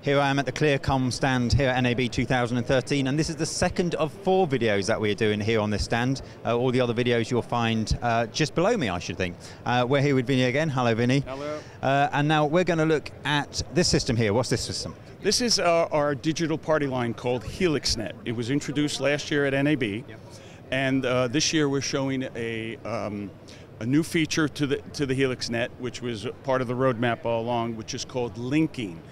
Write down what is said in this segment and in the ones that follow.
Here I am at the Clearcom stand here at NAB 2013, and this is the second of 4 videos that we're doing here on this stand. All the other videos you'll find just below me, I should think. We're here with Vinny again. Hello, Vinny. Hello. And now we're going to look at this system here. What's this system? This is our digital party line called HelixNet. It was introduced last year at NAB, and this year we're showing a new feature to the HelixNet, which was part of the roadmap all along, which is called linking.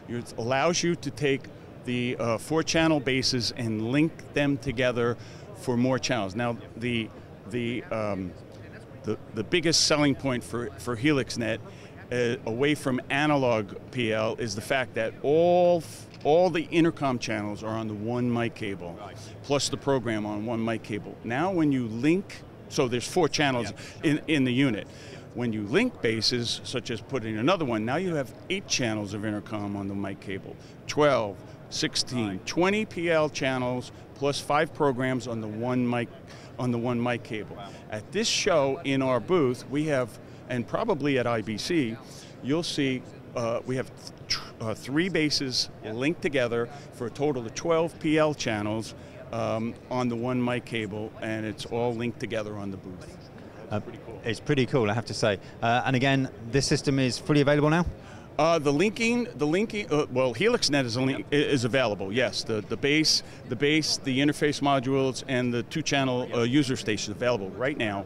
It allows you to take the 4-channel bases and link them together for more channels. Now, the biggest selling point for HelixNet, away from analog PL, is the fact that all the intercom channels are on the one mic cable, plus the program on one mic cable. Now, when you link, so there's 4 channels in the unit. When you link bases, such as putting another one, now you have 8 channels of intercom on the mic cable. 12, 16, 20 PL channels plus 5 programs on the one mic cable. At this show in our booth, we have, and probably at IBC, you'll see we have 3 bases linked together for a total of 12 PL channels on the one mic cable, and it's all linked together on the booth. Pretty cool. It's pretty cool, I have to say. And again, this system is fully available now? Well, HelixNet is available, yes. The base, the interface modules, and the 2-channel user station is available right now.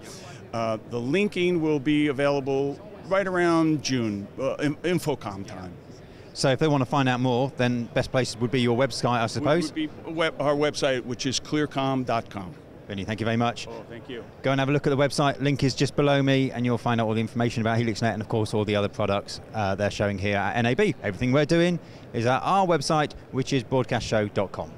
The linking will be available right around June, Infocom time. So if they want to find out more, then best place would be your website, I suppose? Would be our website, which is clearcom.com. Vinny, thank you very much. Oh, thank you. Go and have a look at the website. Link is just below me, and you'll find out all the information about HelixNet and, of course, all the other products they're showing here at NAB. Everything we're doing is at our website, which is broadcastshow.com.